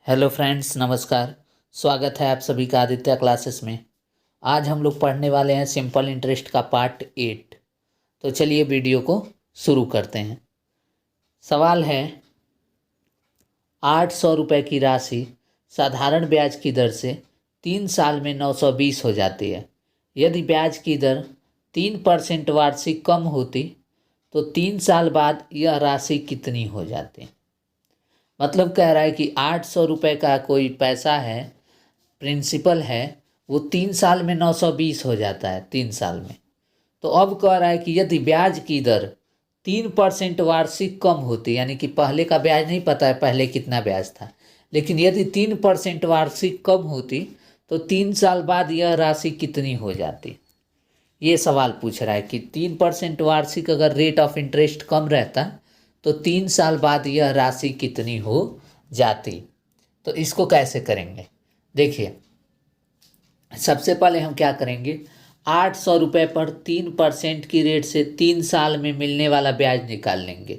Hello friends, नमस्कार। स्वागत है आप सभी का आदित्य क्लासेस में। आज हम लोग पढ़ने वाले हैं सिंपल इंटरेस्ट का पार्ट 8। तो चलिए वीडियो को शुरू करते हैं। सवाल है, 800 रुपये की राशि साधारण ब्याज की दर से 3 साल में 920 हो जाती है। यदि ब्याज की दर 3% वार्षिक कम होती तो 3 साल बाद यह राशि कितनी हो जाती। मतलब कह रहा है कि 800 रुपये का कोई पैसा है, प्रिंसिपल है, वो 3 साल में 920 हो जाता है 3 साल में। तो अब कह रहा है कि यदि ब्याज की दर 3% वार्षिक कम होती, यानी कि पहले का ब्याज नहीं पता है पहले कितना ब्याज था, लेकिन यदि 3% वार्षिक कम होती तो 3 साल बाद यह राशि कितनी हो जाती। ये सवाल पूछ रहा है कि 3% वार्षिक अगर रेट ऑफ इंटरेस्ट कम रहता तो 3 साल बाद यह राशि कितनी हो जाती। तो इसको कैसे करेंगे, देखिए। सबसे पहले हम क्या करेंगे, 800 रुपये पर 3% की रेट से 3 साल में मिलने वाला ब्याज निकाल लेंगे।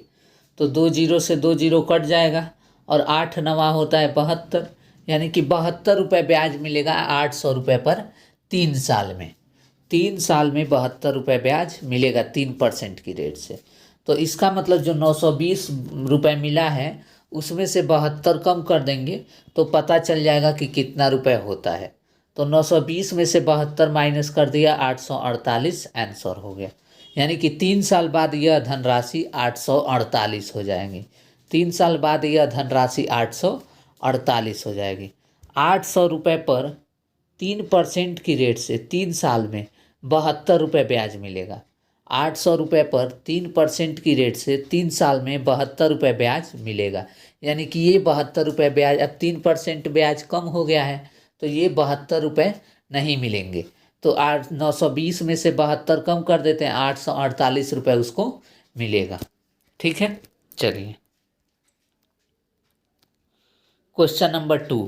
तो 2 जीरो से 2 जीरो कट जाएगा और 8 नवा होता है 72, यानी कि 72 रुपये ब्याज मिलेगा 800 रुपये पर 3 साल में। 3 साल में 72 रुपये ब्याज मिलेगा 3% की रेट से। तो इसका मतलब जो 920 रुपये मिला है उसमें से 72 कम कर देंगे तो पता चल जाएगा कि कितना रुपए होता है। तो 920 में से 72 माइनस कर दिया, 848 आंसर हो गया। यानी कि 3 साल बाद यह धनराशि 848 हो जाएगी। 3 साल बाद यह धनराशि 848 हो जाएगी। 800 रुपये पर 3% की रेट से 3 साल में 72 रुपये ब्याज मिलेगा। 800 रुपये पर 3% की रेट से 3 साल में 72 रुपये ब्याज मिलेगा। यानी कि ये 72 रुपये ब्याज, अब 3% ब्याज कम हो गया है तो ये 72 रुपये नहीं मिलेंगे। तो 920 में से 72 कम कर देते हैं, 848 रुपये उसको मिलेगा। ठीक है, चलिए क्वेश्चन नंबर 2।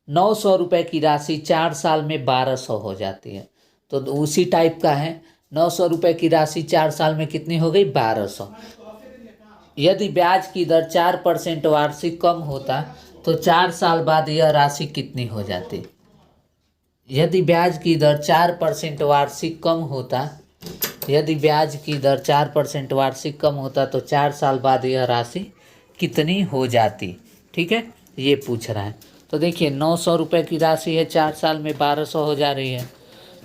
900 रुपये की राशि 4 साल में 1200 हो जाती है। तो उसी टाइप का है। 900 रुपये की राशि 4 साल में कितनी हो गई, 1200। यदि ब्याज की दर 4% वार्षिक कम होता तो 4 साल बाद यह राशि कितनी हो जाती। यदि ब्याज की दर 4% वार्षिक कम होता, यदि ब्याज की दर 4% वार्षिक कम होता तो 4 साल बाद यह राशि कितनी हो जाती। ठीक है, ये पूछ रहा है। तो देखिए 900 रुपये की राशि है, 4 साल में 1200 हो जा रही है।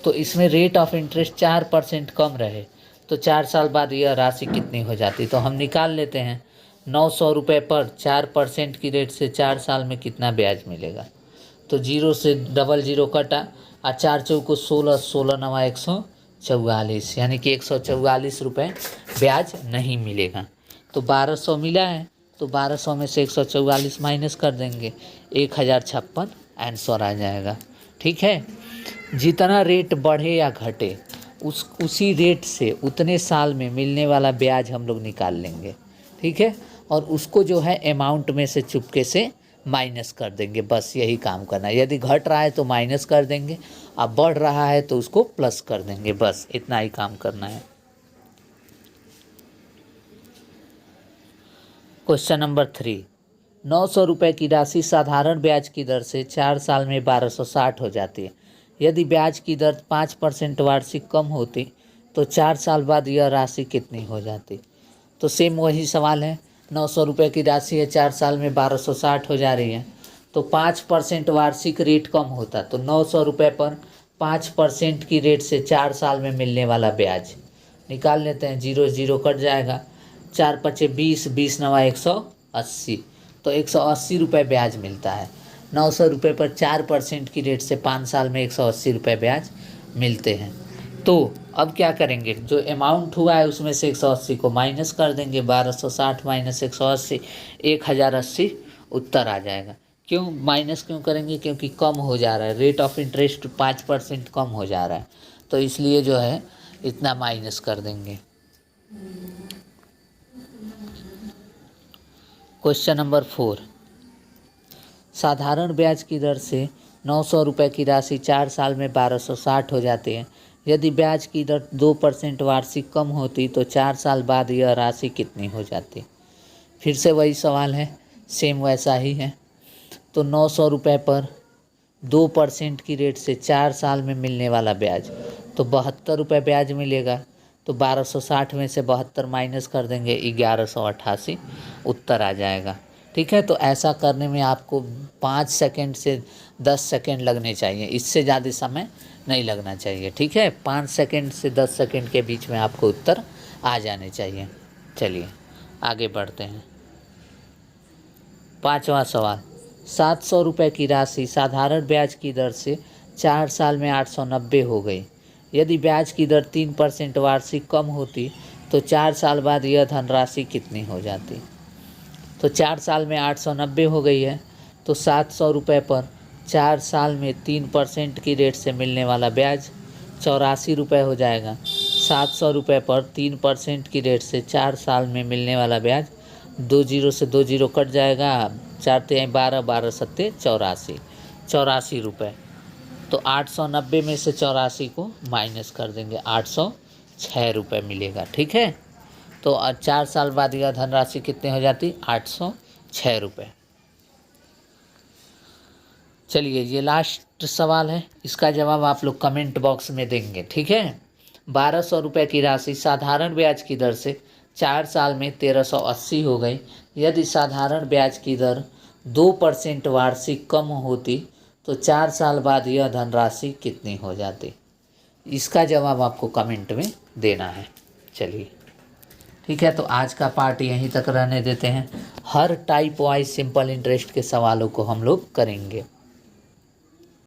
तो इसमें रेट ऑफ इंटरेस्ट 4% कम रहे तो 4 साल बाद यह राशि कितनी हो जाती। तो हम निकाल लेते हैं। 900 रुपये पर 4% की रेट से 4 साल में कितना ब्याज मिलेगा। तो 0 से डबल 0 कटा और 4 चौको 16, 16 नवा 144, यानी कि 144 रुपये ब्याज नहीं मिलेगा। तो 1200 मिला है तो 1200 में से 144 माइनस कर देंगे, 1056 आंसर आ जाएगा। ठीक है, जितना रेट बढ़े या घटे उसी रेट से उतने साल में मिलने वाला ब्याज हम लोग निकाल लेंगे। ठीक है, और उसको जो है अमाउंट में से चुपके से माइनस कर देंगे। बस यही काम करना है। यदि घट रहा है तो माइनस कर देंगे, अब बढ़ रहा है तो उसको प्लस कर देंगे। बस इतना ही काम करना है। Question number 3। 900 रुपये की राशि साधारण ब्याज की दर से 4 साल में 1260 हो जाती है। यदि ब्याज की दर 5% वार्षिक कम होती तो 4 साल बाद यह राशि कितनी हो जाती। तो सेम वही सवाल है। 900 रुपये की राशि है, 4 साल में 1260 हो जा रही है। तो 5% वार्षिक रेट कम होता तो 900 रुपये पर 5% की रेट से 4 साल में मिलने वाला ब्याज निकाल लेते हैं। 0 0 कट जाएगा, 4 पचे 20, 20 नवा 180, तो 180 रुपये ब्याज मिलता है। 900 रुपये पर 4% की रेट से 5 साल में 180 रुपये ब्याज मिलते हैं। तो अब क्या करेंगे, जो अमाउंट हुआ है उसमें से 180 को माइनस कर देंगे। 1260 माइनस 180, 1080 उत्तर आ जाएगा। क्यों माइनस क्यों करेंगे, क्योंकि कम हो जा रहा है, रेट ऑफ इंटरेस्ट 5% कम हो जा रहा है, तो इसलिए जो है इतना माइनस कर देंगे। Question number 4। साधारण ब्याज की दर से 900 रुपये की राशि 4 साल में 1260 हो जाती है। यदि ब्याज की दर 2% वार्षिक कम होती तो 4 साल बाद यह राशि कितनी हो जाती। फिर से वही सवाल है, सेम वैसा ही है। तो 900 रुपये पर 2% की रेट से 4 साल में मिलने वाला ब्याज, तो 72 रुपये ब्याज मिलेगा। तो 1260 में से 72 माइनस कर देंगे, 1188 उत्तर आ जाएगा। ठीक है, तो ऐसा करने में आपको 5 सेकंड से 10 सेकंड लगने चाहिए, इससे ज़्यादा समय नहीं लगना चाहिए। ठीक है, 5 सेकंड से 10 सेकंड के बीच में आपको उत्तर आ जाने चाहिए। चलिए आगे बढ़ते हैं। 5वां सवाल, 700 रुपये की राशि साधारण ब्याज की दर से 4 साल में 890 हो गई। यदि ब्याज की दर 3% वार्षिक कम होती तो 4 साल बाद यह धनराशि कितनी हो जाती। तो 4 साल में 890 हो गई है, तो 700 रुपये पर 4 साल में 3% की रेट से मिलने वाला ब्याज 84 रुपये हो जाएगा। 700 रुपये पर 3% की रेट से 4 साल में मिलने वाला ब्याज, 2 जीरो से 2 जीरो कट जाएगा, 4 तिहाई 12, 12 सत्ते 84, 84 रुपये। तो 890 में से 84 को माइनस कर देंगे, 806 रुपये मिलेगा। ठीक है, तो 4 साल बाद यह धनराशि कितनी हो जाती, 806 रुपये। चलिए ये लास्ट सवाल है, इसका जवाब आप लोग कमेंट बॉक्स में देंगे। ठीक है, 1200 रुपये की राशि साधारण ब्याज की दर से 4 साल में 1380 हो गई। यदि साधारण ब्याज की दर 2% वार्षिक कम होती तो 4 साल बाद यह धनराशि कितनी हो जाती। इसका जवाब आपको कमेंट में देना है। चलिए ठीक है, तो आज का पार्ट यहीं तक रहने देते हैं। हर टाइप वाइज सिंपल इंटरेस्ट के सवालों को हम लोग करेंगे।